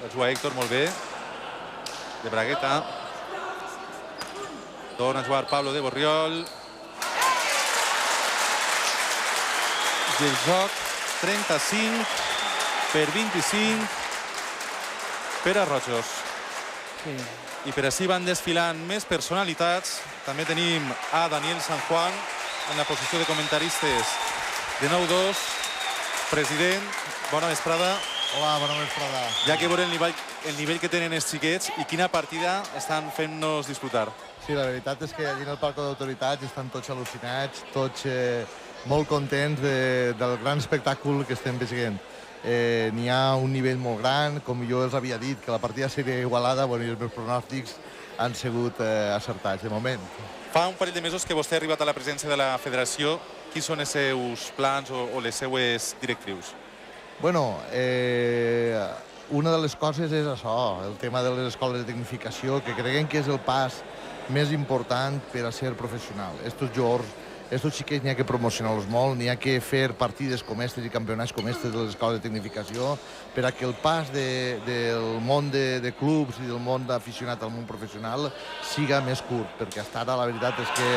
La juga Héctor, molt bé. De bragueta. Torna a jugar Pablo de Borriol. I el joc 35-25 per a Rojos. I per així van desfilant més personalitats. També tenim a Daniel San Juan en la posició de comentaristes de 9-2. President, bona vesprada. Hola, bona vesprada. Ja que veure el nivell que tenen els xiquets i quina partida estan fent-nos disfrutar. Sí, la veritat és que allí en el palco d'autoritats estan tots al·lucinats, tots molt contents del gran espectacle que estem veient. N'hi ha un nivell molt gran, com jo els havia dit, que la partida seria igualada, i els meus pronòstics han sigut acertats, de moment. Fa un parell de mesos que vostè ha arribat a la presidència de la federació. Quins són els seus plans o les seues directrius? Bueno, una de les coses és això, el tema de les escoles de tecnificació, que creiem que és el pas més important per a ser professional. Estos jugadors, estos xiquets n'hi ha que promocionar-los molt, n'hi ha que fer partides com aquestes i campionats com aquestes de les escoles de tecnificació per a que el pas del món de clubs i del món d'aficionat al món professional siga més curt, perquè fins ara la veritat és que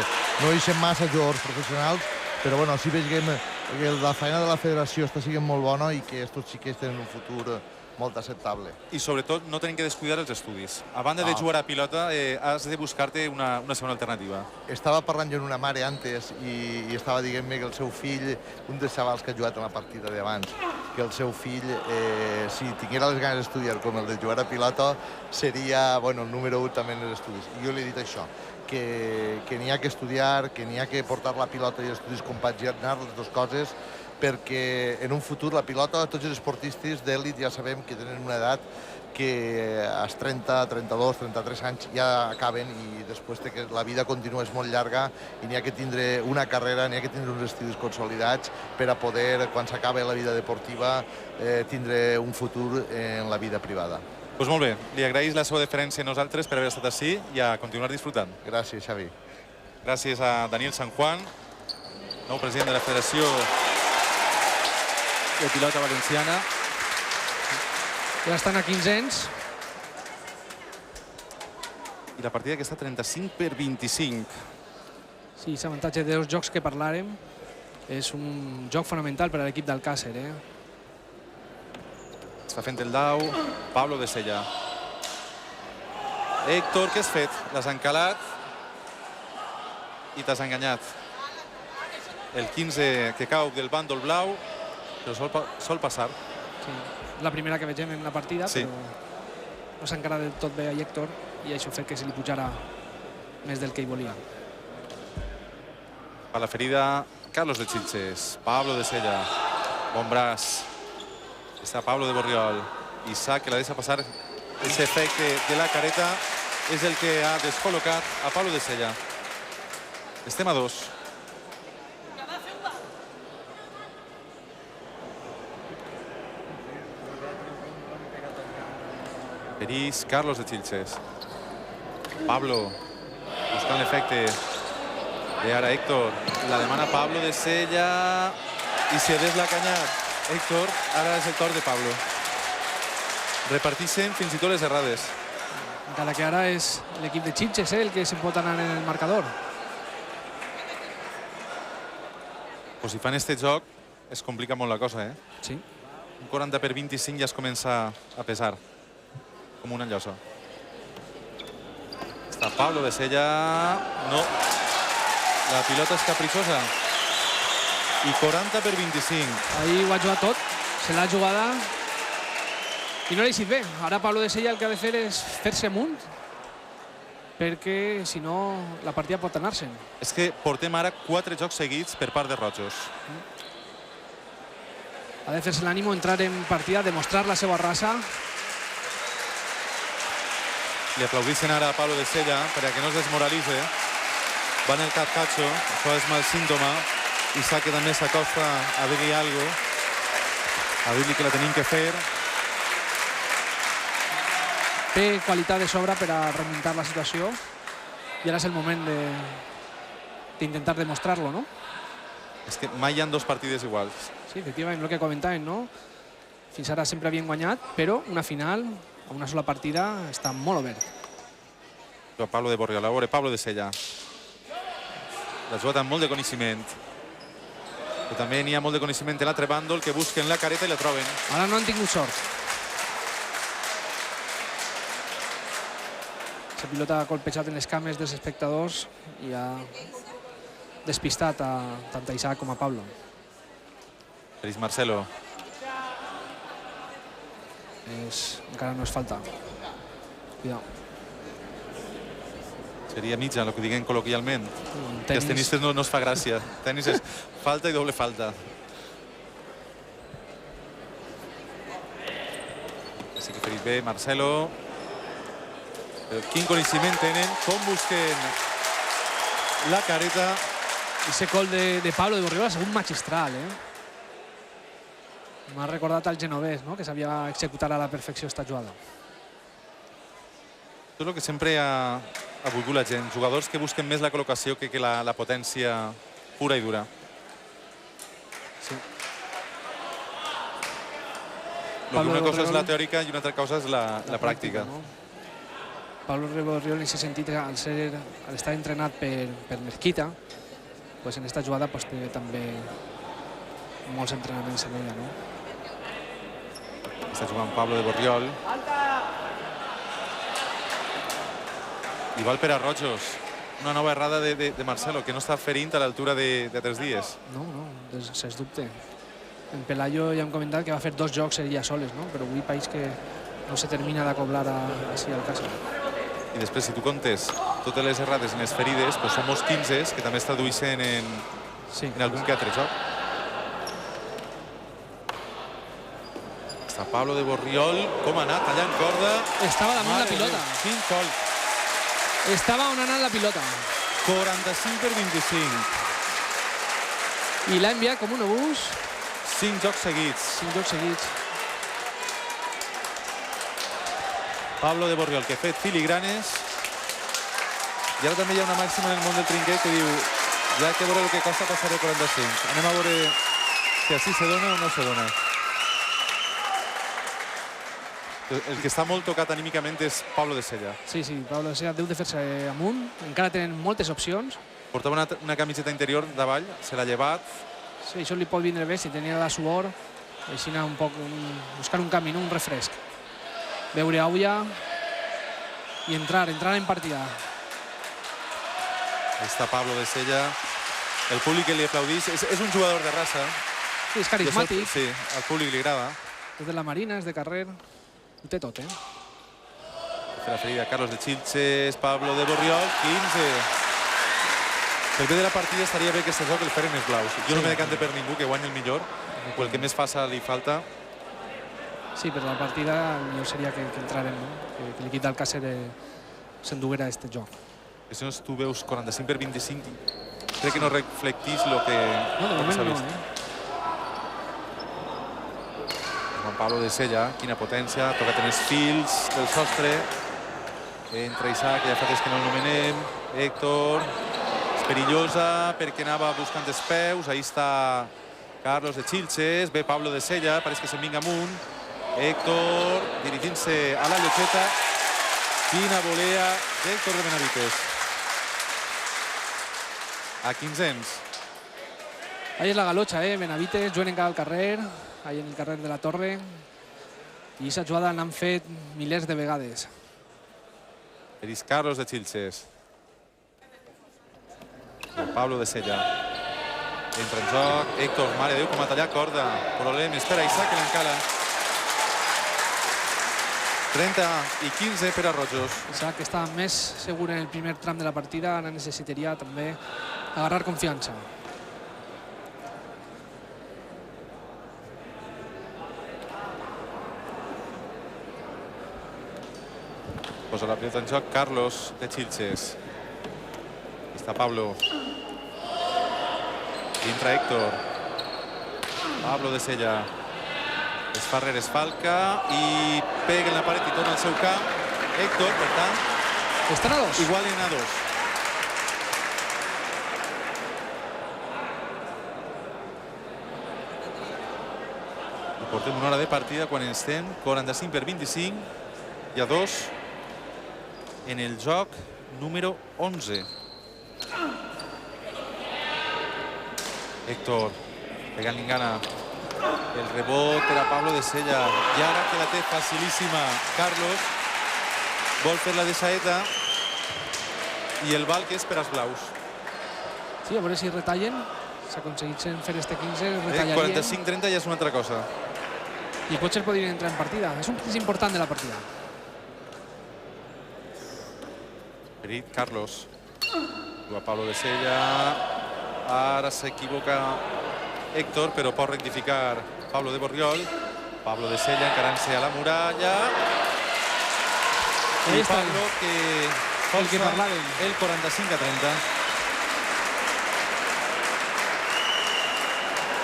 no hi ha massa jugadors professionals, però bueno, sí veiem que la feina de la federació està sent molt bona i que aquests xiquets tenen un futur molt acceptable. I sobretot no tenen que descuidar els estudis. A banda de jugar a pilota, has de buscar-te una segona alternativa. Estava parlant jo amb una mare antes i estava dient-me que el seu fill, un dels xavals que ha jugat en la partida d'abans, que el seu fill, si tinguera les ganes d'estudiar com el de jugar a pilota, seria, bueno, el número 1 també en els estudis. I jo li he dit això, que n'hi ha que estudiar, que n'hi ha que portar la pilota i els estudis compaginar les dues coses, perquè en un futur la pilota, tots els esportistes d'èlit ja sabem que tenen una edat que als 30, 32, 33 anys ja acaben i després que la vida continua és molt llarga i n'hi ha que tindre una carrera, n'hi ha que tindre uns estudis consolidats per a poder, quan s'acabi la vida deportiva, tindre un futur en la vida privada. Doncs molt bé, li agraïs la seva deferència a nosaltres per haver estat així i a continuar disfrutant. Gràcies, Xavi. Gràcies a Daniel San Juan, nou president de la Federació de Pilota Valenciana. Ja estan a 15ens. I la partida que està 35-25. Sí, aquest avantatge de dos jocs que parlàrem és un joc fonamental per a l'equip d'Alcàsser. Està fent el dau Pablo de Sella. Héctor, què has fet? L'has encalat i t'has enganyat. El 15 que cau del bàndol blau, però sol passar. Sí, la primera que vegem en la partida, sí. Però no s'ha encarat del tot bé a Héctor i això ha fet que se li pujara més del que hi volia. A la ferida, Carlos de Xilxes. Pablo de Sella. Bon braç. Està Pablo de Borriol. Isaac, que la deixa passar. Ese efecte de la careta és el que ha descol·locat a Pablo de Sella. Estem a 2. Perís, Carlos de Xilxes. Pablo, buscant l'efecte. I ara Héctor, la demana Pablo de Sella i se l'ha canyat. Héctor, ara és el torn de Pablo. Repartixen fins i tot les errades. Encara que ara és l'equip de Xilxes el que se'n pot anar en el marcador. Pues si fan este joc es complica molt la cosa, Sí. Un 40-25 ja es comença a pesar. Com una llosa. Està Pablo de Sella. No. La pilota és capritxosa. I 40-25. Ahir ho ha jugat tot. Se l'ha jugada. I no li ha eixit bé. Ara Pablo de Sella el que ha de fer és fer-se amunt. Perquè, si no, la partida pot anar-se'n. És que portem ara 4 jocs seguits per part de Rojos. Ha de fer-se l'ànimo, entrar en partida, demostrar la seva raça. Li aplaudissin ara a Pablo de Sella perquè no es desmoralitze. Va en el capcacho, això és mal símptoma. Isaac que també s'acosta a dir-li alguna cosa, a dir-li que la tenim que fer. Té qualitat de sobre per a remuntar la situació i ara és el moment d'intentar demostrar-lo, no? És que mai hi ha 2 partides iguals. Sí, efectivament, el que comentàvem, no? Fins ara sempre havien guanyat, però una final a una sola partida està molt obert. Pablo de Borriol, a veure, Pablo de Sella. La jugada amb molt de coneixement. Però també n'hi ha molt de coneixement en l'altre bàndol, que busquen la careta i la troben. Ara no han tingut sort. La pilota ha colpejat en les cames dels espectadors i ha despistat tant a Isaac com a Pablo. Feliz Marcelo. Encara no és falta. Cuidao. Seria mitja, el que diguem col·loquialment. Que els tenistes no es fa gràcia. Tenis és falta i doble falta. Així que ferit bé, Marcelo. Però quin coneixement tenen, com busquen la careta. I ese gol de Pablo de Borriol ha sigut magistral, M'ha recordat al genovès, que sabia executar a la perfecció esta jugada. Això és el que sempre ha volgut la gent. Jugadors que busquen més la col·locació que la potència pura i dura. Sí. Una cosa és la teòrica i una altra cosa és la pràctica. Pablo de Borriol, en aquest sentit, al estar entrenat per Mezquita, en aquesta jugada té també molts entrenaments en ella. Està jugant Pablo de Borriol. Igual per a Rojos. Una nova errada de Marcelo, que no està ferint a l'altura de 3 dies. No, sens dubte. En Pelayo ja hem comentat que va fer 2 jocs ella soles, però avui país que no se termina d'acoblar així al cas. I després, si tu comptes totes les errades i les ferides, són molts 15 que també es tradueixen en algun que altre joc. Està Pablo de Borriol. Com ha anat tallant corda. Estava damunt la pilota. Quin col. Estava on ha anat la pilota. 45-25. I l'ha enviat com un obús. 5 jocs seguits. 5 jocs seguits. Pablo de Borriol, que ha fet filigranes. I ara també hi ha una màxima en el món del trinquet que diu ja que veure el que costa passar de 45. Anem a veure si així se dona o no se dona. El que està molt tocat anímicament és Pablo de Sella. Sí, Pablo de Sella deu de fer-se amunt. Encara tenen moltes opcions. Portava una camiseta interior davall, se l'ha llevat. Sí, això li pot vindre bé si tenia la suor. Així anar un poc, buscar un camí, un refresc. Veure aula i entrar en partida. Ahí està Pablo de Sella. El públic que li aplaudís. És un jugador de raça. Sí, és carismàtic. Sí, al públic li agrada. És de la Marina, és de carrer. Ho té tot, La ferida Carlos de Chilches, Pablo de Borriol, 15. Per bé de la partida estaria bé que aquest joc el feren els blaus. Jo no me decante per ningú, que guanyi el millor, o el que més fàcil li falta. Sí, per la partida el millor seria que entraren, que l'equip d'Alcácer s'enduguera aquest joc. Si no, tu veus 45-25, crec que no reflectís el que s'ha vist. Juan Pablo de Sella, quina potència, tocat en els fils del sostre. Entra Isaac, que ja fa temps que no el nomenem. Héctor, és perillosa perquè anava buscant els peus. Ahí està Carlos de Chilches, ve Pablo de Sella, pareix que se'n vinga amunt. Héctor, dirigint-se a la llotxeta. Quina volea d'Héctor de Benavites. A 15ens. Ahí és la galotxa, Benavites, juguen encara al carrer, ahí en el carrer de la Torre. I aquesta jugada l'han fet milers de vegades. Eris Carlos de Chilches. Pablo de Sella. Entra en joc. Héctor, mare de Déu, com a tallar corda. Problemes per a Isaac, que l'encala. 30-15 per a Rojos. Isaac està més segur en el primer tram de la partida, ara necessitaria també agarrar confiança. Posa la pilota en joc Carlos de Chilches. Aquí està Pablo. I entra Héctor. Pablo de Sella. Es fa rere, es falca i pega en la paret i torna al seu camp. Héctor, per tant, estan a 2. Igualen a 2. I portem una hora de partida quan estem 45-25. i a 2 en el joc número 11. Héctor, pegant Lingana. El rebot per a Pablo de Sella. I ara que la té facilíssima Carlos. Vol fer la de saeta. I el val que és per als blaus. Sí, a veure si retallen. S'aconseguissin fer este 15, retallarien. 45-30 ja és una altra cosa. I potser podrien entrar en partida. És un pes important de la partida. Perit, Carlos. Juga Pablo de Sella. Ara s'equivoca Héctor, però pot rectificar Pablo de Borriol. Pablo de Sella encarant-se a la muralla. I Pablo que força el 45-30.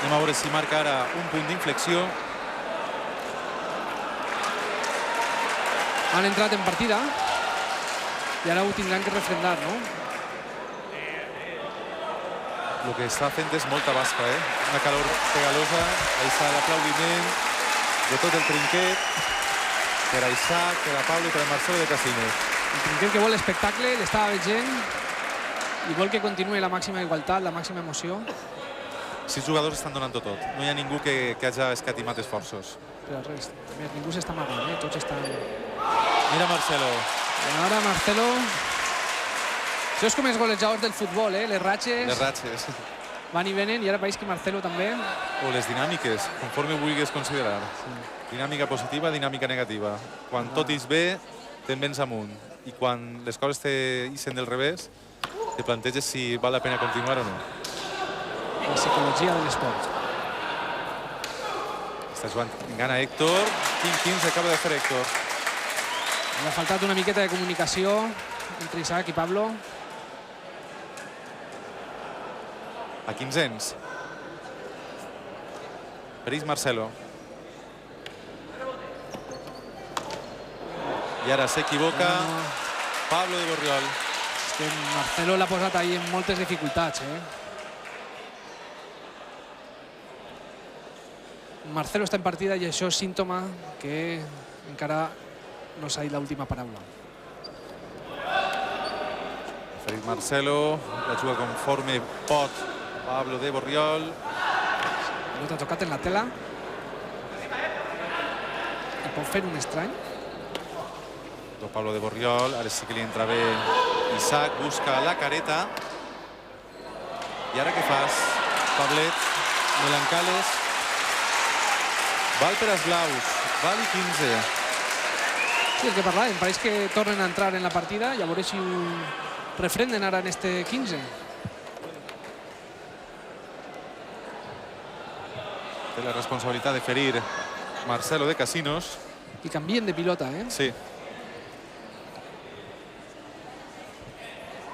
Anem a veure si marca ara un punt d'inflexió. Han entrat en partida i ara ho tindran que refrendar, no? El que està fent és molta basca, una calor pegalosa. Ahí està l'aplaudiment de tot el trinquet per a Isaac, per a Pablo i per a Marcelo de Casinos. El trinquet que vol espectacle, l'estava veient i vol que continuï la màxima igualtat, la màxima emoció. 6 jugadors estan donant tot. No hi ha ningú que hagi escatimat esforços. Però res, ningú s'està amagant, tots estan... Mira Marcelo. I ara Marcelo... Això és com els golejadors del futbol, les ratxes... Les ratxes. Van i venen, i ara veig que Marcelo també... O les dinàmiques, conforme vulguis considerar. Dinàmica positiva, dinàmica negativa. Quan tot és bé, te'n vens amunt. I quan les coses t'eixen del revés, te planteges si val la pena continuar o no. La psicologia de l'esport. Està jugant Lingana Héctor. Quin 15 acaba de fer Héctor. Ha faltat una miqueta de comunicació entre Isaac i Pablo. A quinzens. Perís Marcelo. I ara s'equivoca Pablo de Borriol. És que Marcelo l'ha posat ahí en moltes dificultats, Marcelo està en partida i això és símptoma que encara no s'ha dit l'última paraula. Ferit Marcelo, la juga conforme pot Pablo de Borriol. Pelota tocat en la tela. I pot fer un estrany. Pablo de Borriol, ara sí que li entra bé Isaac, busca la careta. I ara què fas? Pablet, Melancales. Val per als blaus, val i 15. Sí, el que parlàvem, pareix que tornen a entrar en la partida i a veure si ho refrenden ara en este 15. Té la responsabilitat de ferir Marcelo de Casinos. I canvien de pilota, Sí.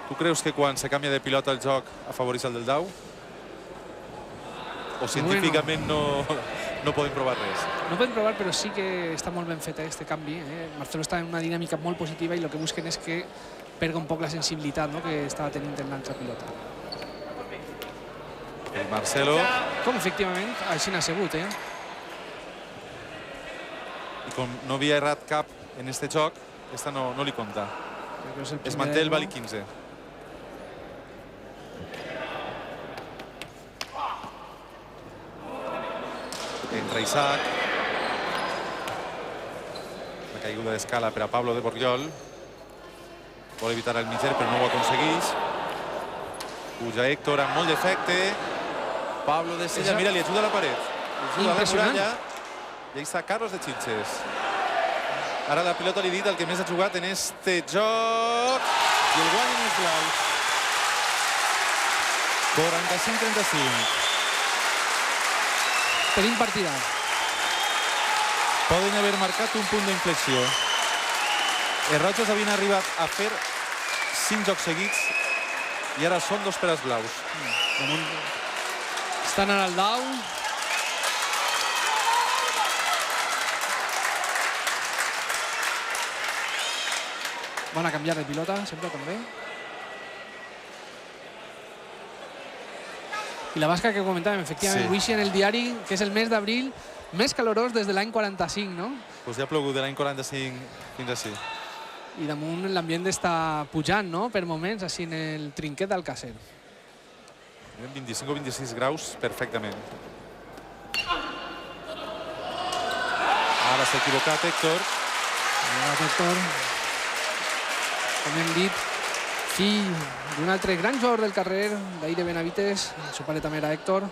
Tu creus que quan se canvia de pilota el joc afavoreix el del Dau? O científicament no podem provar res? No podem provar, però sí que està molt ben fet este canvi. Marcelo està en una dinàmica molt positiva i el que busquen és que perga un poc la sensibilitat que estava tenint en l'altra pilota. El Marcelo. Com efectivament així n'ha sigut, I com no havia errat cap en este joc, esta no li compta. Es manté el val i 15. Entra Isaac. La caiguda d'escala per a Pablo de Borriol. Vol evitar el mitger, però no ho aconsegueix. Puja Héctor amb molt d'efecte. Pablo de Sella, mira, li ajuda a la paret. Li ajuda a la muralla. I ahí està Carlos de Xilxes. Ara la pilota li ha dit el que més ha jugat en este joc. I el guanyen els blaus. 45-35. Tenim partida. Poden haver marcat un punt d'inflexió. Els rojos havien arribat a fer 5 jocs seguits i ara són 2 per als blaus. Estan ara al Dau. Van a canviar de pilota, sempre també. I la basca que comentàvem, efectivament, avui en el diari, que és el mes d'abril, més calorós des de l'any 45, no? Doncs ja ha plogut de l'any 45 fins així. I damunt l'ambient està pujant, no?, per moments, així en el trinquet d'Alcàsser. 25 o 26 graus perfectament. Ara s'ha equivocat Héctor. Héctor, com hem dit, fill d'un altre gran jugador del carrer, d'ahir de Benavites, el seu pare també era Héctor,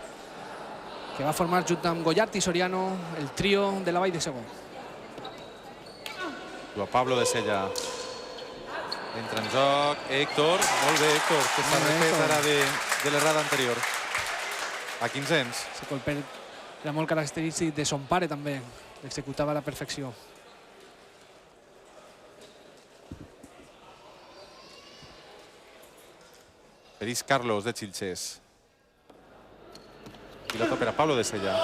que va formar junt amb Goyart i Soriano el trio de la Vall de Segó. Pablo de Sella. Entra en joc Héctor. Molt bé, Héctor, que s'ha refet ara de l'errada anterior. A 15 anys. El colpet era molt característic de son pare també. L'executava a la perfecció. Peris Carlos de Xilxers. Pilota per a Pablo de Sella.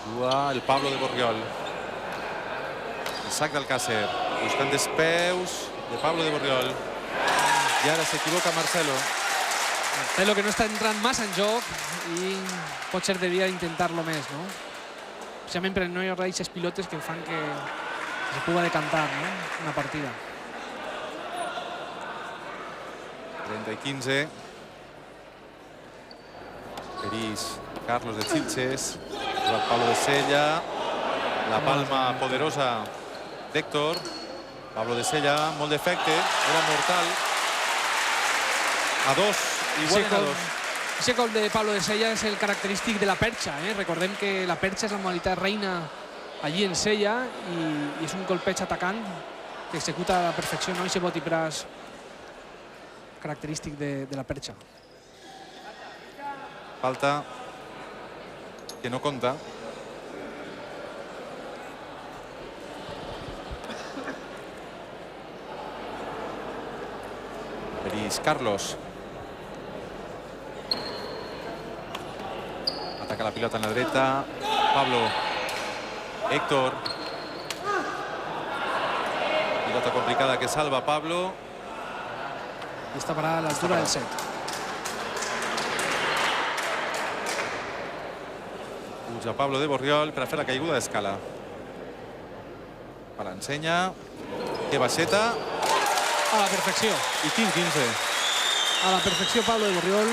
Juga el Pablo de Borriol. El sac d'Alcàsser. Buscant els peus de Pablo de Borriol. I ara s'equivoca Marcelo. Marcelo, que no està entrant massa en joc i pot ser de dia intentar-lo més, no? Especialment per no hi haurà aquestes pilotes que fan que se pugui decantar, no?, una partida. 30 i 15. Peris Carlos de Xilxers. El Pablo de Sella. La palma poderosa d'Héctor. Pablo de Sella, molt d'efecte. Era mortal. A 2. Igual a 2. Aquest cop de Pablo de Sella és el característic de la perxa. Recordem que la perxa és la modalitat reina allí en Sella i és un colpeig atacant que executa a la perfecció, no? Aquest bot i braç característic de la perxa. Falta que no compta. Peris Carlos. Ataca la pilota en la dreta. Pablo. Héctor. Pilota complicada que salva Pablo. I està parada a l'altura del set. Puja Pablo de Borriol per a fer la caiguda d'escala. Per l'ensenya. Que baixeta. A la perfecció. I 15. A la perfecció Pablo de Borriol.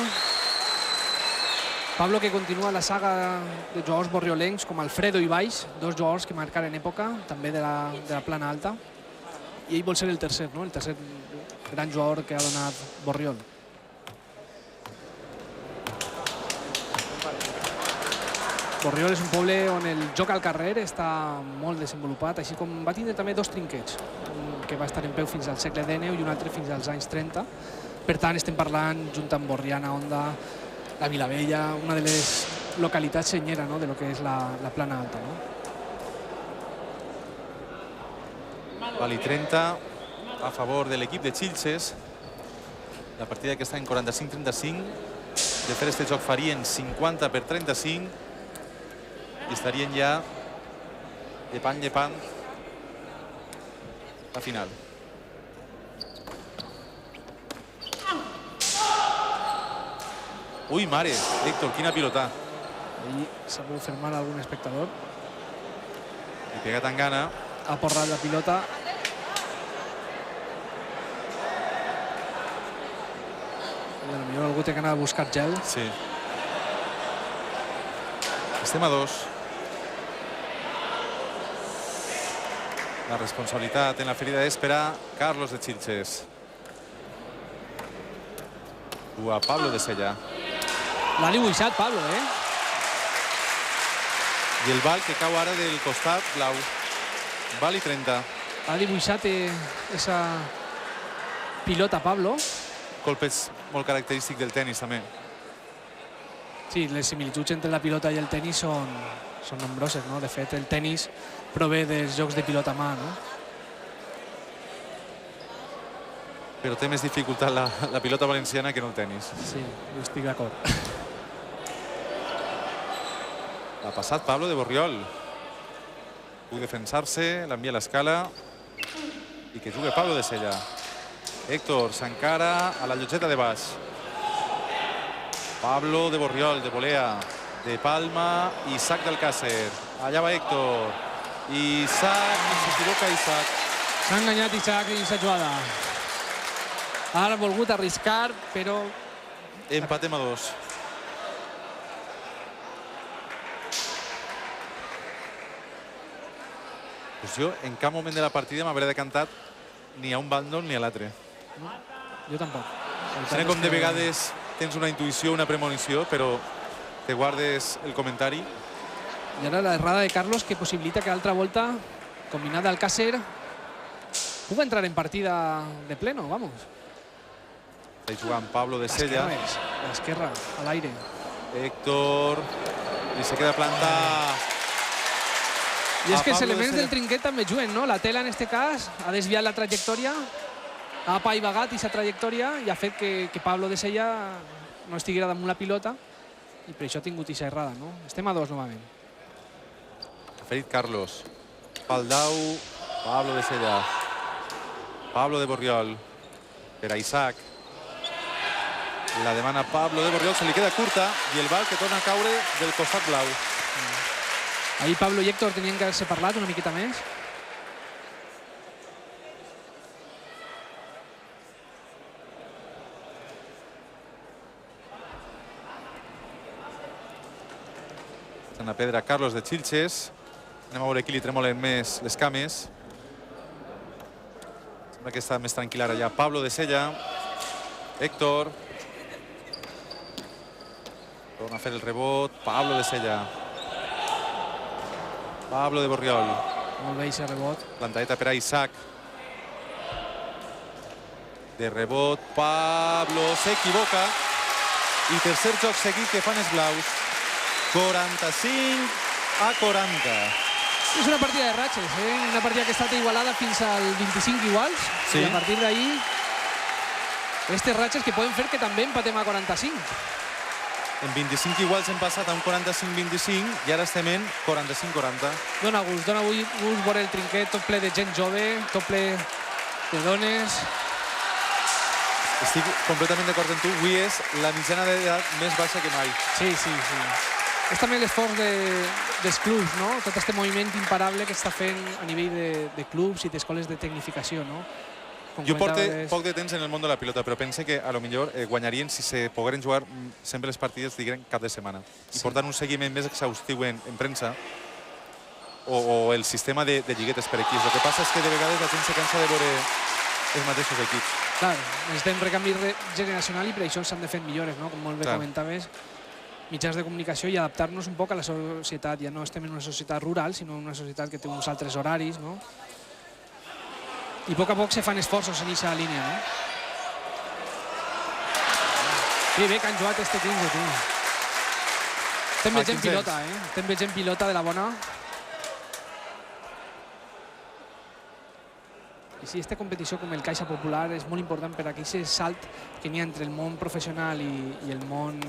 Pablo que continua la saga de jugadors borriolencs com Alfredo i Baix, dos jugadors que marcaren època, també de la plana alta. I ell vol ser el tercer, no? El tercer gran jugador que ha donat Borriol. Borriol és un poble on el joc al carrer està molt desenvolupat, així com va tindre també dos trinquets, un que va estar en peu fins al segle XIX i un altre fins als anys 30. Per tant, estem parlant, junt amb Borriana, Onda, la Vilavella, una de les localitats senyera, no?, de lo que és la plana alta, no? Vali 30 a favor de l'equip de Xilxers. La partida que està en 45-35. De fer este joc farien 50-35 i estarien ja llepant la final. Ui, mare, Héctor, quina pilota. Ahí s'ha pogut fer mal algun espectador. Li pega tan gana. Ha porrat la pilota. I potser algú té que anar a buscar gel. Sí. Estem a 2. La responsabilitat en la ferida és per a Carlos de Xilxers. A Pablo de Sella. L'ha dibuixat, Pablo, I el bal que cau ara del costat blau. Vali 30. Ha dibuixat esa pilota, Pablo. Colpes molt característic del tenis, també. Sí, les similituds entre la pilota i el tenis són nombroses, no? De fet, el tenis prové dels jocs de pilota a mà, no? Però té més dificultat la pilota valenciana que no el tenis. Sí, jo estic d'acord. L'ha passat Pablo de Borriol. Puc defensar-se, l'envia a l'escala i que jugui Pablo de Sella. Héctor s'encara a la llotgeta de baix. Pablo de Borriol, de volea. De Palma, Isaac d'Alcàsser. Allà va Héctor. Isaac, s'equivoca Isaac. S'ha enganyat Isaac i s'ha jugada. Ara ha volgut arriscar, però... Empatem a 2. Pues jo, en cap moment de la partida m'hauré decantat ni a un bàndol ni a l'altre. Jo tampoc. Sembla com de vegades tens una intuïció, una premonició, però te guardes el comentari. I ara l'errada de Carlos que possibilita que l'altra volta, combinada al Alcàsser, puga entrar en partida de pleno, vamos. Està jugant Pablo de Sella. L'esquerra, a l'aire. Héctor. I se queda plantar. I és que els elements del trinquet també juguen, no? La tela, en aquest cas, ha desviat la trajectòria, ha apaivagat aquesta trajectòria i ha fet que Pablo de Sella no estiguera damunt la pilota i per això ha tingut aquesta errada, no? Estem a 2 novament. Ha ferit Carlos. Paldau, Pablo de Sella. Pablo de Borriol. Per a Isaac. La demana Pablo de Borriol, se li queda curta i el bal que torna a caure del costat blau. Ahir Pablo i Héctor tenien que haver-se parlat una miqueta més. Estan a pedra Carlos de Xilxes. Anem a veure qui li tremolen més les cames. Sembla que està més tranquil ara ja Pablo de Sella. Héctor. Torna a fer el rebot. Pablo de Sella. Pablo de Borriol. Molt bé, aquest rebot. Plantadeta per a Isaac. De rebot, Pablo s'equivoca. I tercer joc seguit que fan els blaus. 45-40. És una partida de ratxes, una partida que ha estat igualada fins al 25 iguals. Sí. I a partir d'ahir, aquestes ratxes que poden fer que també empatem a 45. En 25 iguals hem passat a un 45-25 i ara estem en 45-40. Dona gust veure el trinquet tot ple de gent jove, tot ple de dones. Estic completament d'acord amb tu. Avui és la mitjana d'edat més baixa que mai. Sí. És també l'esforç dels clubs, no? Tot aquest moviment imparable que està fent a nivell de clubs i d'escoles de tecnificació, no? Jo porto poc de temps en el món de la pilota, però pense que a lo millor guanyarien si se pogueren jugar sempre les partides, diguem, cap de setmana. I portant un seguiment més exhaustiu en premsa o el sistema de lliguetes per equips. El que passa és que de vegades la gent se cansa de veure els mateixos equips. Clar, necessitem recanvi generacional i per això s'han de fer millores, no? Com molt bé comentaves, mitjans de comunicació i adaptar-nos un poc a la societat. Ja no estem en una societat rural, sinó en una societat que té uns altres horaris, no? I a poc se fan esforços en aquesta línia, no? Que bé que han jugat este 15, tu. Estem veient pilota, Estem veient pilota de la bona. I sí, aquesta competició com el Caixa Popular és molt important per aquest salt que n'hi ha entre el món professional i el món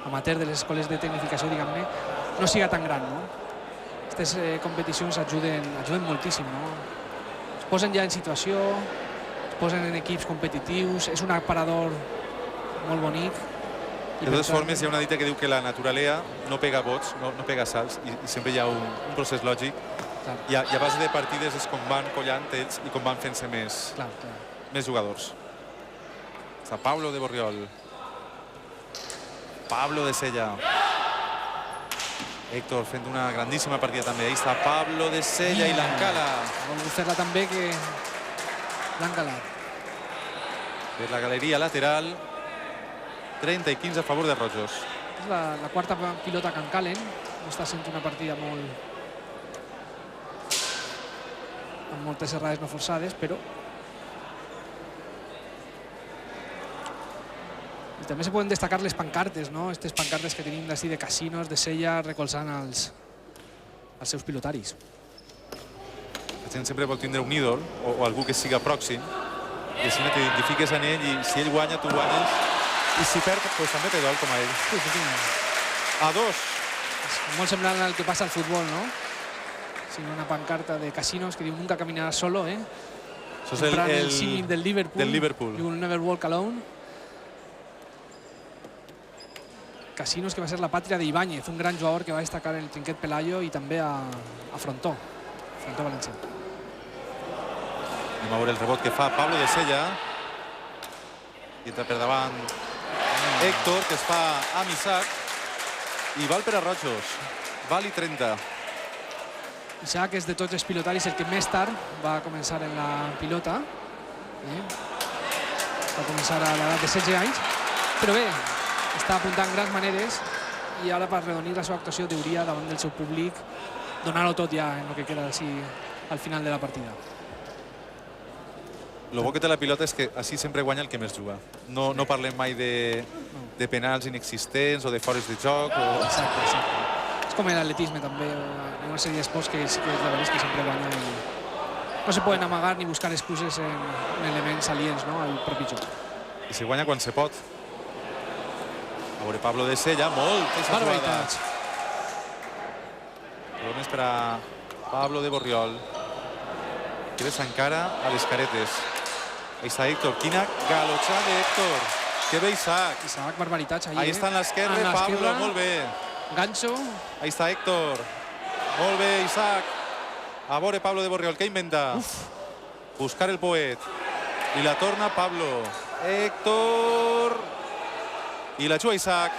amateur de les escoles de tecnificació, diguem-ne, no siga tan gran, no? Aquestes competicions ajuden moltíssim, no? Es posen ja en situació, es posen en equips competitius, és un aparador molt bonic. De totes formes, hi ha una dita que diu que la naturalea no pega bots, no pega salts, i sempre hi ha un procés lògic. I a base de partides és com van collant ells i com van fent-se més jugadors. Està Pablo de Borriol. Pablo de Sella. Héctor fent una grandíssima partida també. Ahí està Pablo de Sella i l'encala. Vol fer-la també que l'han calat. Per la galeria lateral. 30 i 15 a favor de Rojos. És la quarta pilota que encalen. No està sent una partida molt... amb moltes errades no forçades, però... I també se poden destacar les pancartes, no? Aquestes pancartes que tenim d'ací de casinos, de Sella, recolzant els seus pilotaris. La gent sempre vol tindre un ídol o algú que siga pròxim i així no t'identifiques en ell i si ell guanya, tu guanyes. I si perd, doncs també te dol com a ell. Sí. A 2. És molt semblant al que passa al futbol, no? Una pancarta de casinos que diu nunca caminarás solo, Això és el símil del Liverpool. Del Liverpool. You will never walk alone. Casinos, que va ser la pàtria d'Ibáñez, un gran jugador que va destacar en el Trinquet Pelayo i també a Frontó Valencià. Anem a veure el rebot que fa Pablo de Sella. I entra per davant Héctor, que es fa amb Isaac. I val per a Rojos. Val i 30. Isaac és de tots els pilotaris el que més tard va començar en la pilota. Va començar a l'edat de 16 anys. Però bé, està apuntant grans maneres i ara per redonir la seva actuació hauria davant del seu públic donar-ho tot ja en el que queda així al final de la partida. El bo que té la pilota és que així sempre guanya el que més juga. No parlem mai de penals inexistents o de fores de joc. Exacte. És com l'atletisme també, en una sèrie d'esports que sí que és la veritat que sempre guanya i no se poden amagar ni buscar excuses en elements aliens al propi joc. I se guanya quan se pot. A veure, Pablo de Sella, moltes jugades. Només per a Pablo de Borriol. Que ves encara a les caretes. Ahí està Héctor. Quina galotxada d'Héctor. Que bé Isaac. Isaac, barbaritats. Ahí està en l'esquerra, Pablo, molt bé. Gancho. Ahí està Héctor. Molt bé, Isaac. A veure Pablo de Borriol, què inventa? Buscar el poet. I la torna Pablo. Héctor. I la juga Isaac.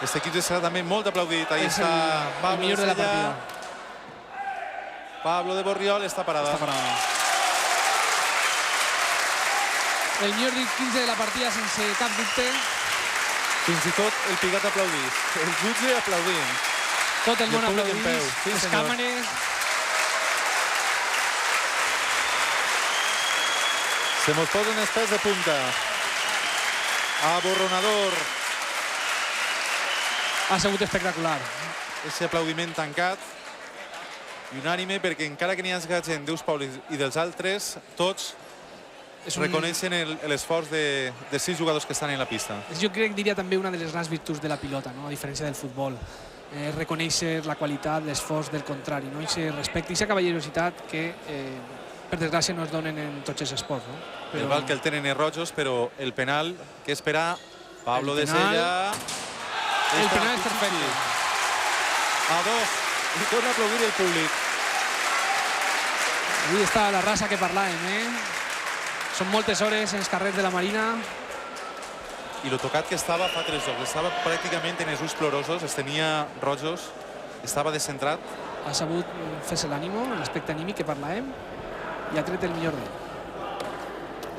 Este equip serà també molt aplaudit. Ahí està Pablo de Sella. Pablo de Borriol està parada. El millor dit 15 de la partida sense cap dubte. Fins i tot el Pigat aplaudís. El jutge aplaudint. Tot el món aplaudís. Les càmeres. Se mos posen els pèls de punta. Aborronador. Ha sigut espectacular. Ese aplaudiment tancat i unànime, perquè encara que n'hi hagi gent d'Eus Paul i dels altres, tots reconeixen l'esforç de 6 jugadors que estan en la pista. Jo crec que diria també una de les grans virtuts de la pilota, a diferència del futbol. Reconèixer la qualitat, l'esforç del contrari, i respecte, i cavallerositat que per desgràcia no es donen en tots els esports. El val que el tenen els Rojos, però el penal que espera Pablo de Sella... El penal és perfecte. A 2, i torna a aplaudir el públic. Avui està la raça que parlàvem, Són moltes hores en els carrers de la Marina. I lo tocat que estava fa 3 jocs. Estava pràcticament en els ulls plorosos, es tenia Rojos, estava descentrat. Ha sabut fer-se l'ànimo, l'aspecte anímic que parlàvem, i ha tret el millor d'ell.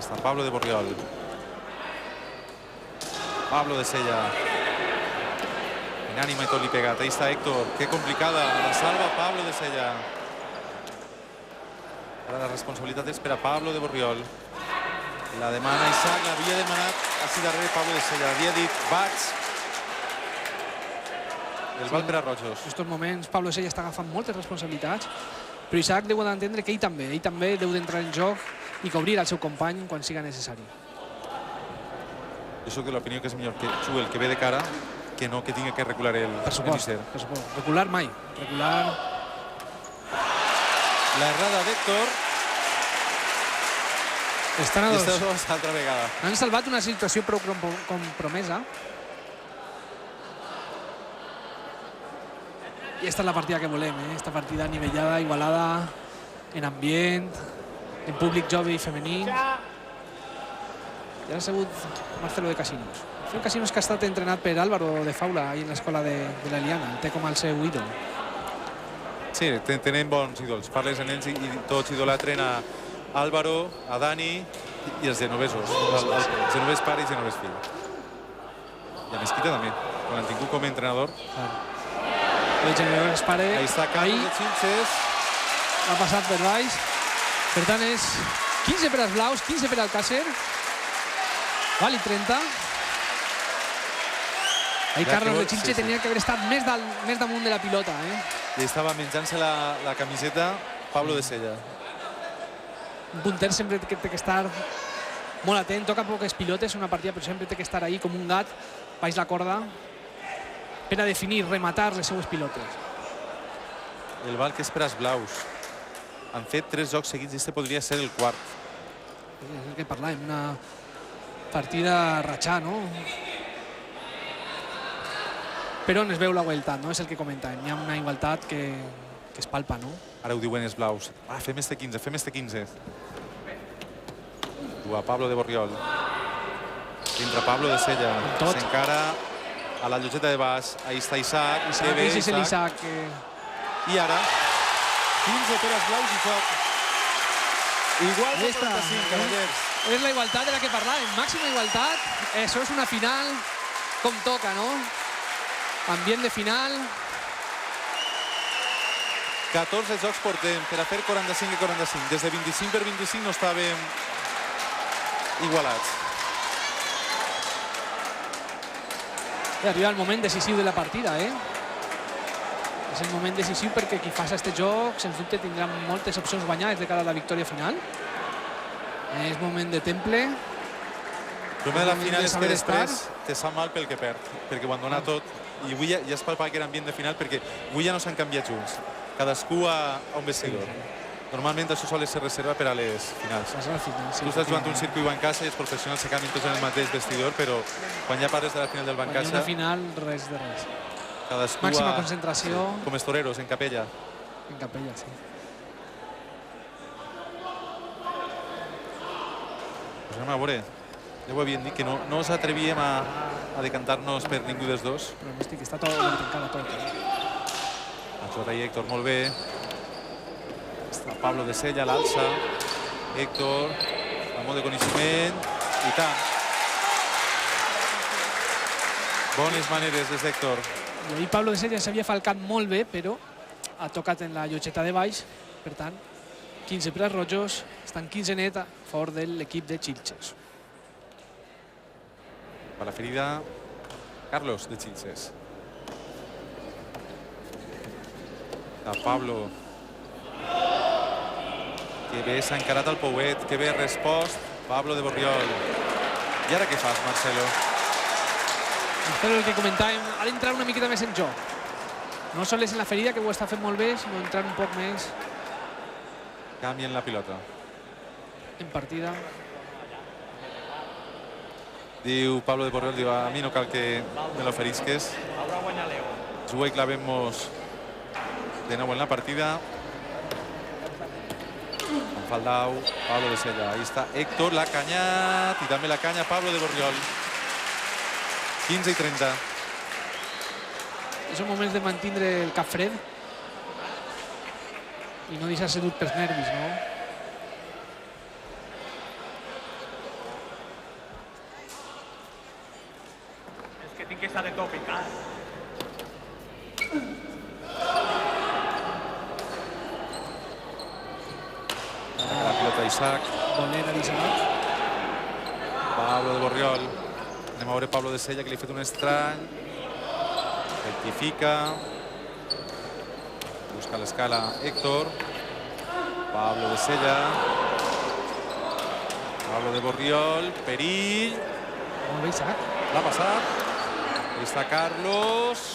Està Pablo de Borriol. Pablo de Sella. En ànima i tot li pegat. Ahí està Héctor. Que complicada. La salva Pablo de Sella. Ara la responsabilitat és per a Pablo de Borriol. La demana Isaac, l'havia demanat així darrere Pablo de Sella. Havia dit vaig. El val per a Rojos. En aquests moments Pablo de Sella està agafant moltes responsabilitats, però Isaac deu d'entendre que ell també deu d'entrar en joc i cobrir al seu company quan siga necessari. Jo soc de l'opinió que és millor que jugui el que ve de cara que no que tingui que recular el Nisser. Recular mai. Recular... La errada d'Héctor. Estan a 2. Altra vegada. Han salvat una situació prou compromesa. I esta és la partida que volem, Esta partida nivellada, igualada, en ambient, en públic jove i femení. I ara ha sigut Marcelo de Casinos. Marcelo de Casinos que ha estat entrenat per Álvaro de Faula ahí en l'escola de l'Eliana. El té com el seu ídol. Sí, tenen bons ídols. Parles en ells i tots idolatren a Álvaro, a Dani i els genovesos. Els genovès pare i genovès fill. I a Mesquita també, quan l'han tingut com a entrenador. El genovès pare... Ahí està Carlos de Xinxes. Ha passat per baix. Per tant, és 15 per als blaus, 15 per al Càcer. Vali 30. Ahí Carlos de Xinxes tenia que haver estat més damunt de la pilota. I estava menjant-se la camiseta Pablo de Sella. Un punter sempre té que estar molt atent, toca poques pilotes, una partida, però sempre té que estar ahí com un gat, baix la corda, per a definir, rematar les seues pilotes. El val que és per als blaus. Han fet 3 jocs seguits i este podria ser el 4. És el que parlàvem, una partida a ratxar, però on es veu la igualtat, no? És el que comentàvem. Hi ha una igualtat que es palpa, no? Ara ho diuen els blaus. Fem este 15, fem este 15. Dua Pablo de Borriol. Entra Pablo de Sella. S'encara a la llotgeta de baix. Ahí està Isaac. Isaac, és l'Isaac. I ara, 15 per als blaus i joc. Igual que 45, cavallers. És la igualtat de la que parlàvem. Màxima igualtat. Això és una final com toca, no? Ambient de final. 14 jocs portem per a fer 45 i 45. Des de 25 per 25 no estàvem igualats. Arriba el moment decisiu de la partida, eh? És el moment decisiu perquè qui faci aquest joc, sens dubte, tindrà moltes opcions guanyades de cara a la victòria final. És moment de temple. El problema de la final és que després te sap mal pel que perd, perquè ho han donat tot. I avui ja es palpava que era ambient de final perquè avui ja no s'han canviat junts. Cadascú a un vestidor. Normalment això sol ser reserva per a les finals. Tu estàs jugant un circuit Bancasa i els professionals se canvien tots en el mateix vestidor, però quan ja parles de la final del Bancasa... Quan hi ha una final, res de res. Cadascú màxima concentració. Com els toreros, en capella. En capella, sí. Pues anem a veure. Ja ho havíem dit, que no us atrevíem a decantar-nos per ningú dels dos. Però estic, està tot encara tot. Ajuda ahí Héctor molt bé. Està Pablo de Sella, l'alça. Héctor, amb molt de coneixement. I tant. Bones maneres des d'Héctor. I ahir Pablo de Sella s'havia falcat molt bé, però ha tocat en la llotgeta de baix. Per tant, 15 per als rojos. Estan 15 net a favor de l'equip de Xilxes. Per la ferida, Carlos de Xilxes. A Pablo. Que bé s'ha encarat el Pouet, que bé respost Pablo de Borriol. I ara què fas, Marcelo? Marcelo, el que comentàvem, ha d'entrar una miqueta més en joc. No sols en la ferida, que ho està fent molt bé, sinó entrar un poc més Canvien la pilota. en partida. Diu Pablo de Borriol, diu, a mi no cal que me l'oferisques. Juga i clavem-nos de nou en la partida. En fa el dau, Pablo de Sella. Ahí està Héctor, l'ha canyat i també la canya Pablo de Borriol. 15 i 30. És un moment de mantindre el cap fred i no deixar-se dur pels nervis, no? És que tinc que estar de tot picat. La pilota Isaac. Bolera d'Isaac. Pablo de Borriol. Anem a veure Pablo de Sella, que li ha fet un estrany. Rectifica. Busca l'escala Héctor. Pablo de Sella. Pablo de Borriol. Perill. Molt bé, Isaac. L'ha passat. Ahí està Carlos.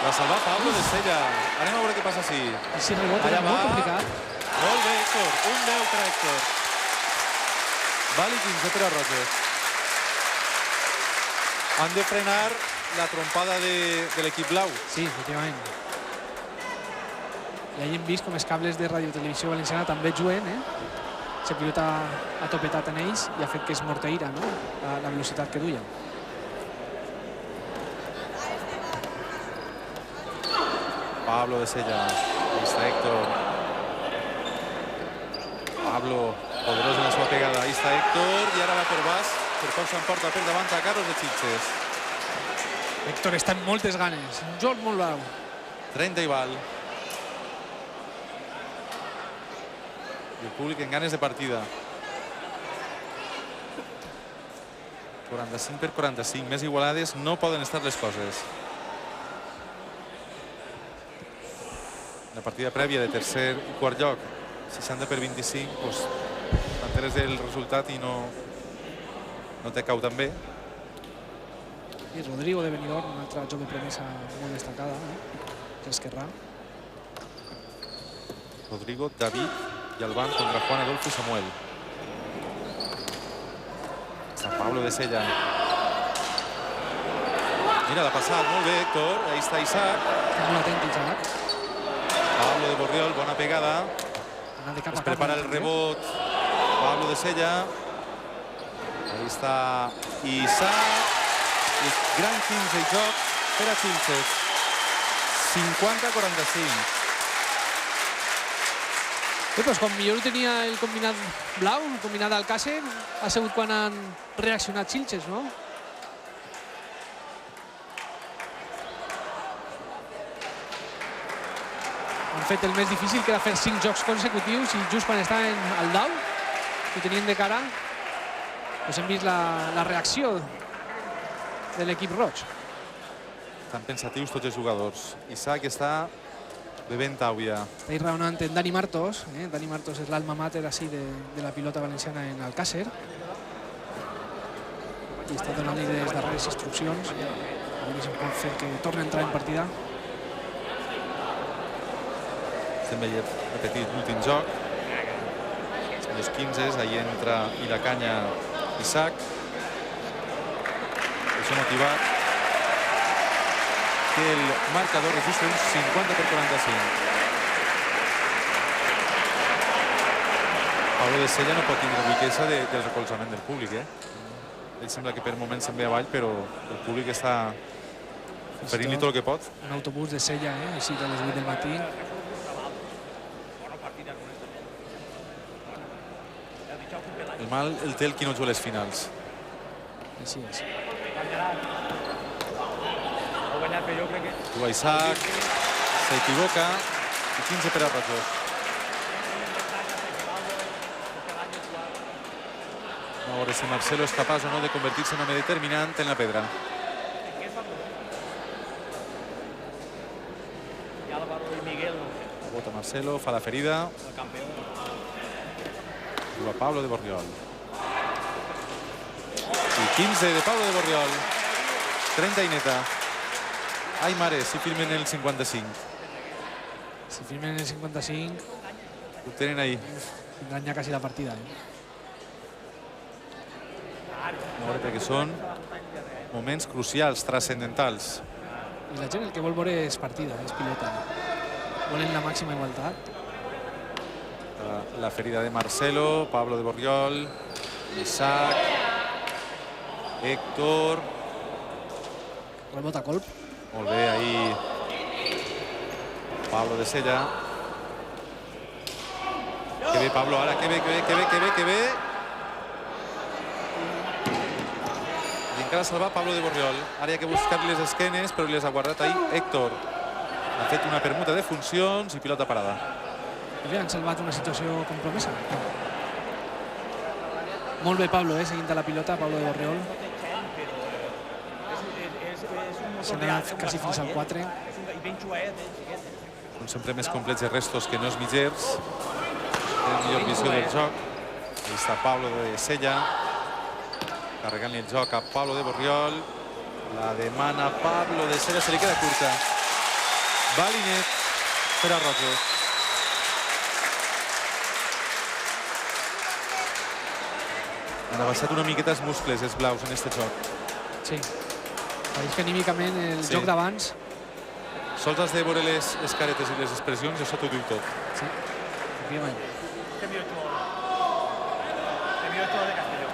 Va salvar Pablo de Sella. Anem a veure què passa així. I si rebota, Allà és molt va. complicat. Molt bé, Héctor. Un 10 per a Héctor. Val i 15 per a Rogers. Han de frenar la trompada de l'equip blau. Sí, efectivament. I ahir hem vist com els cables de Ràdio Televisió Valenciana també juguen, eh? La pilota ha topetat en ells i ha fet que es morteïra, no? La velocitat que duien. Pablo de Sella. Ahí està Héctor. Pablo, poderós en la seva pegada. Ahí està Héctor i ara va per baix. Per poc s'emporta per davant a Carlos de Xilxes. Héctor està amb moltes ganes. Un joc molt blau. 30 i val. I el públic en ganes de partida. 45 per 45. Més igualades no poden estar les coses. La partida prèvia de tercer i quart lloc, 60 per 25, doncs t'enteres del resultat i no te cau tan bé. I Rodrigo de Benidorm, un altre joc de premissa molt destacada, l'esquerrà. Rodrigo, David i el banc contra Juan Adolfo i Samuel. San Pablo de Sella. Mira, l'ha passat molt bé, Héctor. Ahí està Isaac. Està molt atent, Isaac. Pablo de Borriol, bona pegada. Anant de cap Es a cap. prepara el rebot Pablo de Sella. Ahí està Isaac. I gran 15 i joc per a Xilxes. 50-45. Bé, doncs quan millor ho tenia el combinat blau, el combinat d'Alcàsser, ha sigut quan han reaccionat Xilxes, no? Han fet el més difícil, que era fer 5 jocs consecutius, i just quan estaven al dau, ho tenien de cara, doncs hem vist la reacció de l'equip roig. Estan pensatius tots els jugadors. Isaac està bevent àuia. Està raonant en Dani Martos. Dani Martos és l'alma mater així de la pilota valenciana en Alcàsser. I està donant-li les darreres instruccions. A veure si em pot fer que torni a entrar en partida. Estem veient repetit l'últim joc. Els 15, ahí entra i la canya Isaac. Això ha motivat que el marcador registra un 50-45. Pablo de Sella no pot tindre avui queixa del recolzament del públic. Ell sembla que per moments se'n ve avall, però el públic està oferint-li tot el que pot. Un autobús de Sella, així de les 8 del matí. El mal el té el qui no juga les finals. Així és. Juga Isaac, s'equivoca, i 15 per a Rojos. A veure si Marcelo és capaç o no de convertir-se en home determinant en la pedra. Bota Marcelo, fa la ferida. Juga Pablo de Borriol. I 15 de Pablo de Borriol. 30 i neta. Ai, mare, si firmen el 55. Si firmen el 55, Ho tenen ahí. tindran ja quasi la partida. A veure, perquè són moments crucials, transcendentals. I la gent el que vol veure és partida, és pilota. Volen la màxima igualtat. La ferida de Marcelo, Pablo de Borriol, Isaac, Héctor. Rebot a colp. Molt bé, ahí Pablo de Sella. Que bé, Pablo, ara, que bé. I encara salva Pablo de Borriol. Ara hi ha que buscar-li les esquenes, però les ha guardat ahí Héctor. Ha fet una permuta de funcions i pilota parada. I bé, han salvat una situació compromesa. Molt bé Pablo, seguint a la pilota, Pablo de Borriol. S'ha anat quasi fins al 4. Són sempre més complets de restos que no els mitgers. Tenen millor visió del joc. Ahí està Pablo de Sella. Carregant-li el joc a Pablo de Borriol. La demana Pablo de Sella, se li queda curta. Balinet per a Rojos. Han abaixat una miqueta els muscles, els blaus, en aquest joc. Sí. Pareix que anímicament el joc d'abans... Sols has de veure les caretes i les expressions i això t'ho diu tot. Sí, efectivament. Te miro todo de Castelló.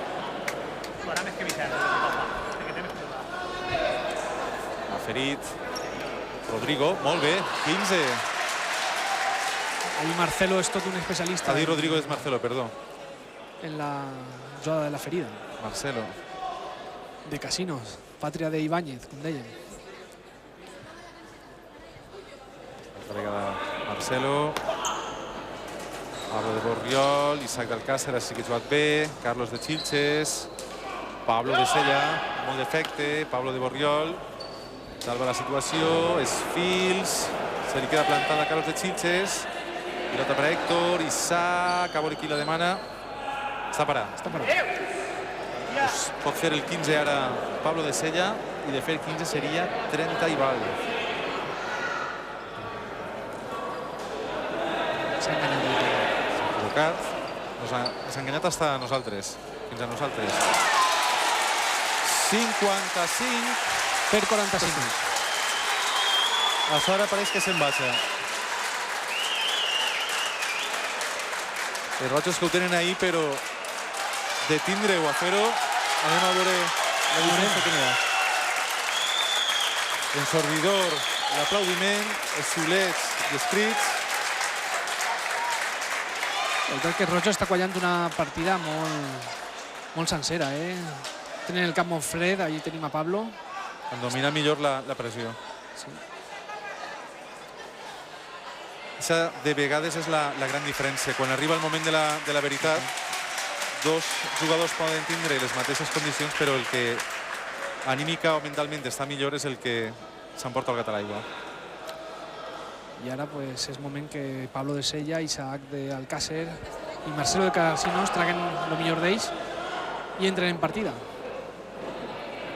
Tú ahora me que Vicente, que te me Ha ferit Rodrigo, molt bé, 15. Ahí Marcelo és tot un especialista. Ha dit Rodrigo és Marcelo, perdó. En la jugada de la ferida. Marcelo. De Casinos, pàtria de Ibáñez, com dèiem. Carregada Marcelo. Pablo de Borriol, Isaac d'Alcàsser, així que ha jugat bé. Carlos de Xilxes. Pablo de Sella, molt d'efecte. Pablo de Borriol. Salva la situació, és Fils. Se li queda plantada a Carlos de Xilxes. Pilota per a Héctor, Isaac, a veure qui la demana. Està parat. Està parat. Pues pot fer el 15 ara Pablo de Sella i de fer el 15 seria 30 i val. S'ha enganyat. S'ha equivocat. S'ha enganyat fins a nosaltres. Fins a nosaltres. 55 per 45. Això ara pareix que se'n baixa. Els rojos que ho tenen ahir, però de tindre-ho a fer-ho, anem a veure la diferència que n'hi ha. Ensordidor, l'aplaudiment, els xiulets i els crits. La veritat que Rojo està quallant una partida molt sencera, Tenen el camp molt fred, allí tenim a Pablo. En domina millor la pressió. Sí. Això de vegades és la gran diferència. Quan arriba el moment de la veritat, dos jugadors poden tindre les mateixes condicions, però el que anímica o mentalment està millor és el que s'emporta el gat a l'aigua. I ara pues, és moment que Pablo de Sella, Isaac de Alcácer i Marcelo de Casinos traguen el millor d'ells i entren en partida.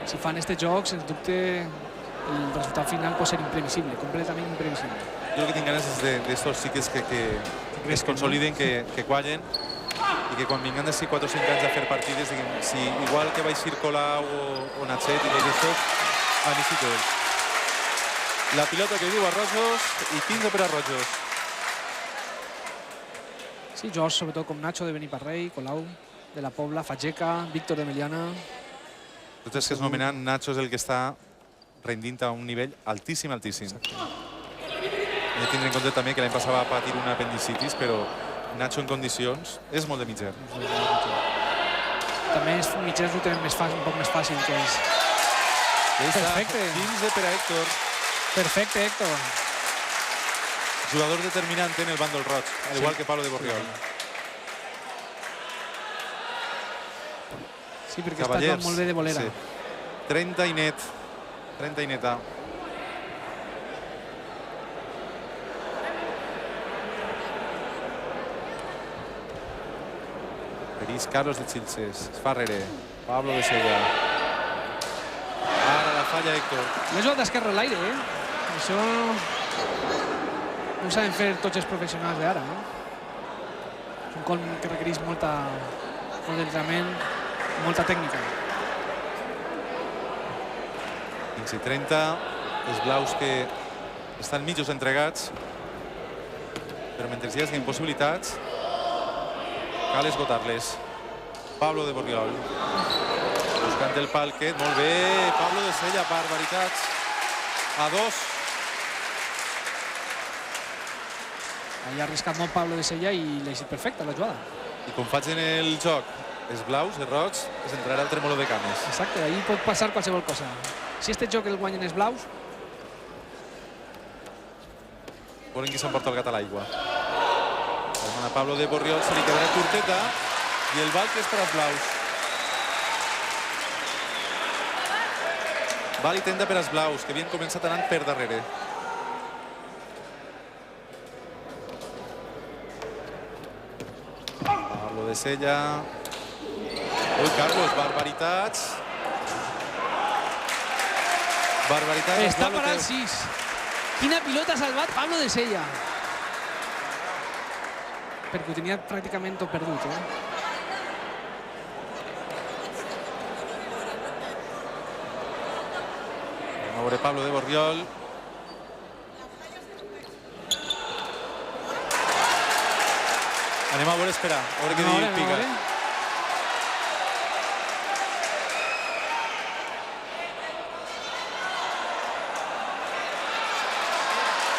Si fan este joc, sens dubte, el resultat final pot ser imprevisible, completament imprevisible. Jo el que tinc ganes és d'estos xiques que es consoliden, que quallen i que quan vinguen d'ací 4 o 5 anys a fer partides, diguem, si igual que vaig ir Colau o Natxet i tots estos, a mi sí que ells. La pilota que diu a Rojos i 15 per a Rojos. Sí, jugadors sobretot com Nacho de Beniparrell, Colau de la Pobla, Fageca, Víctor de Meliana. Tots els que es nomenen, Nacho és el que està rendint a un nivell altíssim, altíssim. Hem de tindre en compte també que l'any passat va patir una apendicitis, però Nacho en condicions és molt de mitger. També els mitjans ho tenen un poc més fàcil que ells. Perfecte. 15 per a Héctor. Perfecte, Héctor. Jugador determinant en el bàndol roig, al igual que Pablo de Borriol. Sí, perquè està jugant molt bé de bolera. 30 i net. 30 i neta. Peris Carlos de Xilxes. Es fa rere. Pablo de Sella. Ara la falla Héctor. Més jugat d'esquerra a l'aire, Això no ho saben fer tots els professionals d'ara, És un gol que requereix molt d'entrenament, molta tècnica. 15 i 30. Els blaus que estan mitjos entregats. Però mentre hi hagi impossibilitats, cal esgotar-les. Pablo de Borriol. Buscant el palquet. Molt bé. Pablo de Sella. Barbaritats. A 2. Allà ha arriscat molt Pablo de Sella i l'ha eixit perfecta la jugada. I com faig en el joc els blaus, els roig, es entrarà el tremolor de cames. Exacte, ahí pot passar qualsevol cosa. Si este joc el guanyen els blaus... Veurem qui s'emporta el gat a l'aigua. A Pablo de Borriol se li quedarà curteta i el val que és per als blaus. Val i tenda per als blaus, que havien començat anant per darrere. Pablo de Sella. Ui, Carlos, barbaritats. Barbaritats. Està parant 6. Quina pilota ha salvat Pablo de Sella. Perquè ho tenia pràcticament tot perdut, A veure Pablo de Borriol. Anem a veure, espera, a veure què diu Pica.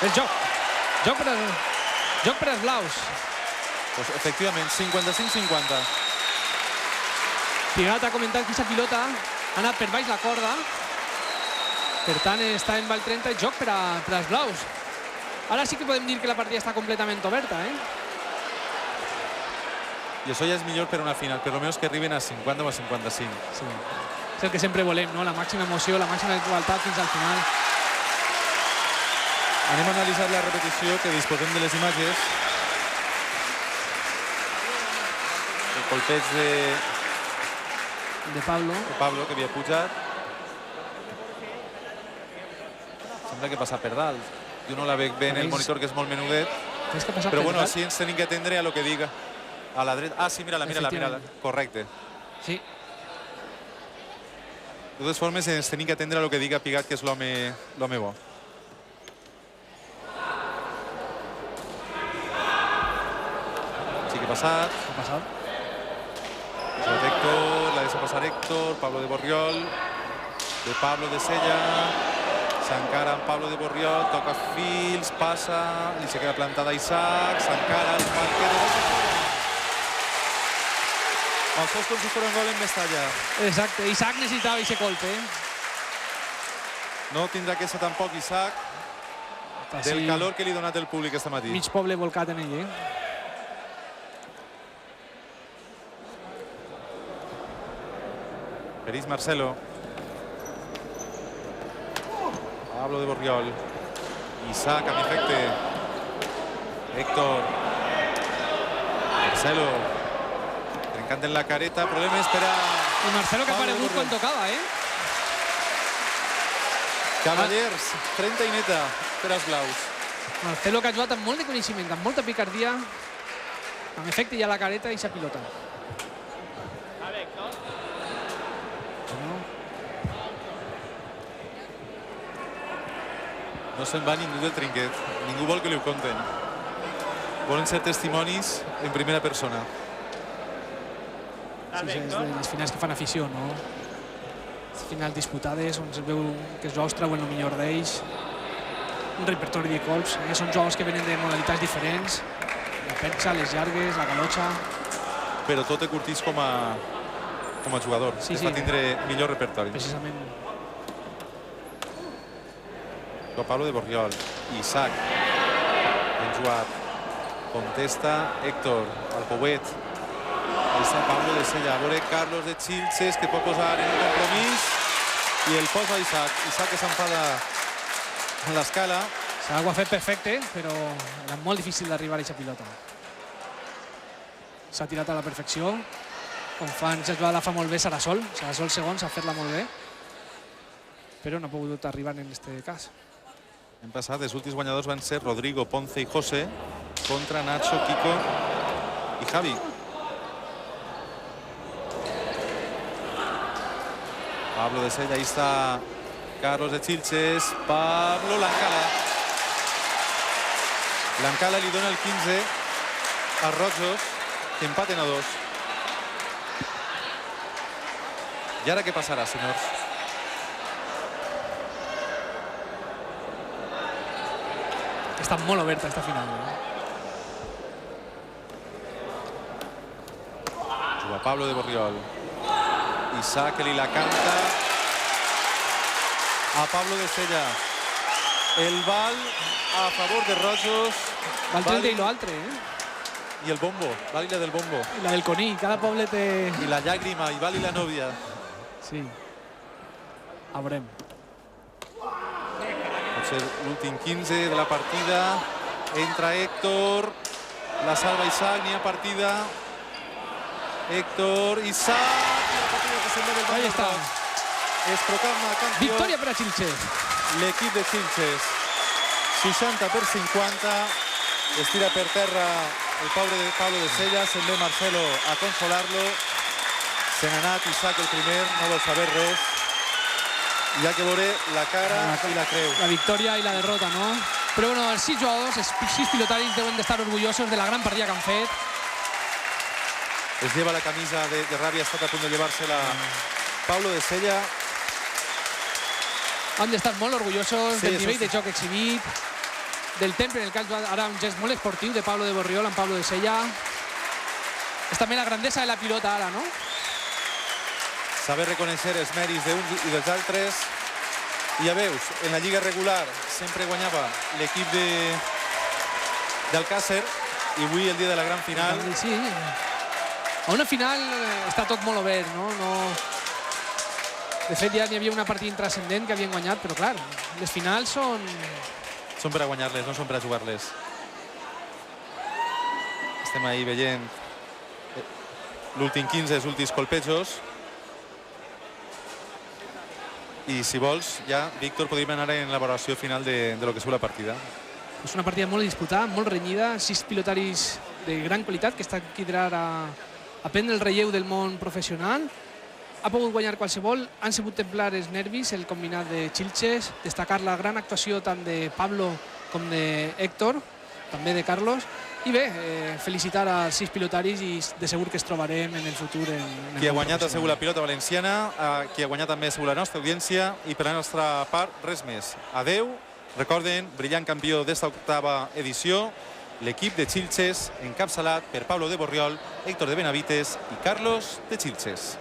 El joc. Joc per als blaus. Pues efectivament, 55-50. Pigat ha comentat que aquesta pilota ha anat per baix la corda. Per tant, està en val 30 i joc per als blaus. Ara sí que podem dir que la partida està completament oberta, I això ja és millor per una final, per almenys que arriben a 50 o a 55. Sí. És el que sempre volem, no? La màxima emoció, la màxima igualtat fins al final. Anem a analitzar la repetició, que disposem de les imatges. El colpeig De Pablo. Pablo, que havia pujat. Sembla que passa per dalt. Jo no la veig bé en el monitor, que és molt menudet. Però bueno, així ens tenim que atendre a lo que diga. A la dreta. Ah, sí, mira-la. Correcte. Sí. De totes formes, ens tenim que atendre el que diga Pigat, que és l'home bo. Sí que ha passat. Ha passat. Héctor, la deixa passar Héctor, Pablo de Borriol, de Pablo de Sella, s'encara amb Pablo de Borriol, toca fils, passa, li se queda plantada Isaac, s'encara el marquer de gol. Els dos com si fos un gol en Mestalla. Exacte, Isaac necessitava aquest colp, No tindrà queixa tampoc Isaac del calor que li ha donat el públic este matí. Mig poble volcat en ell, Peris Marcelo. Pablo de Borriol. Isaac, amb efecte. Héctor. Marcelo. Trencant en la careta. Problema és per a... I Marcelo que ha aparegut quan tocava, Cavallers, 30 i neta per als blaus. Marcelo que ha jugat amb molt de coneixement, amb molta picardia. En efecte, hi ha la careta i s'ha pilota. No se'n va ningú del trinquet. Ningú vol que li ho conten. Volen ser testimonis en primera persona. Sí, és de les finals que fan afició, no? Les finals disputades, on es veu que els jugadors treuen el millor d'ells. Un repertori de colps. Són jugadors que venen de modalitats diferents. La perxa, les llargues, la galotxa. Però tot té Curtís com a jugador. Sí, va tindre millor repertori. Precisament. Pablo de Borriol. Isaac. Ben jugat. Contesta Héctor. Al Pouet. Està Pablo de Sella. A veure Carlos de Xilxes, que pot posar en un compromís. I el posa Isaac. Isaac que s'enfada en l'escala. Isaac ho ha fet perfecte, però era molt difícil d'arribar a aquesta pilota. S'ha tirat a la perfecció. Com fan, ja la fa molt bé Sarasol. Sarasol segon, s'ha fet-la molt bé. Però no ha pogut arribar en aquest cas. L'any passat, els últims guanyadors van ser Rodrigo, Ponce i José contra Nacho, Kiko i Javi. Pablo de Sella, ahí está Carlos de Xilxes. Pablo Lancala. Lancala li dona el 15 a Rojos, que empaten a 2. I ara què passarà, senyors? Està molt oberta esta final. Juga Pablo de Borriol. Isaac que li la canta a Pablo de Sella. El bal a favor de Rojos. L'altre i l'altre, I el bombo, vali la del bombo. I la del Coní, cada poble té... I la llàgrima, i vali la nòvia. Sí. A veurem. Pot ser l'últim 15 de la partida. Entra Héctor. La salva Isaac, n'hi ha partida. Héctor, Isaac. La partida que se'n va del Ahí està. Es proclama campió. Victòria per a Xilxes. L'equip de Xilxes. 60-50. Estira per terra el pobre de Pablo de Sella. Se'n ve Marcelo a consolar-lo. Se n'ha anat Isaac el primer, no vol saber res. Hi ha que veure la cara i la creu. La victòria i la derrota, no? Però bueno, els 6 jugadors, els 6 pilotaris deuen d'estar orgullosos de la gran partida que han fet. Es lleva la camisa de ràbia, ha estat a punt de llevar-se-la Pablo de Sella. Han d'estar molt orgullosos Sí, del eso nivell sí. de joc exhibit, del temple en el que ha jugat ara un gest molt esportiu de Pablo de Borriol amb Pablo de Sella. És també la grandesa de la pilota ara, no? Saber reconèixer els mèrits d'uns i dels altres. I ja veus, en la lliga regular sempre guanyava l'equip d'Alcácer i avui el dia de la gran final. Sí. A una final està tot molt obert, no? De fet, ja n'hi havia una partida intrascendent que havien guanyat, però clar, les finals són... Són per a guanyar-les, no són per a jugar-les. Estem ahí veient l'últim 15, els últims colpejos. I si vols, ja, Víctor, podríem anar en la valoració final de lo que és la partida. És una partida molt disputada, molt renyida, 6 pilotaris de gran qualitat que estan aquí a prendre el relleu del món professional. ha pogut guanyar qualsevol, han sabut templar els nervis, el combinat de Xilxes, destacar la gran actuació tant de Pablo com d'Héctor, també de Carlos, i bé, felicitar als 6 pilotaris i de segur que es trobarem en el futur. Qui ha guanyat ha sigut la pilota valenciana, qui ha guanyat també ha sigut la nostra audiència, i per la nostra part, res més. Adeu, recorden, brillant campió d'esta 8ª edició, l'equip de Xilxes, encapçalat per Pablo de Borriol, Héctor de Benavites i Carlos de Xilxes.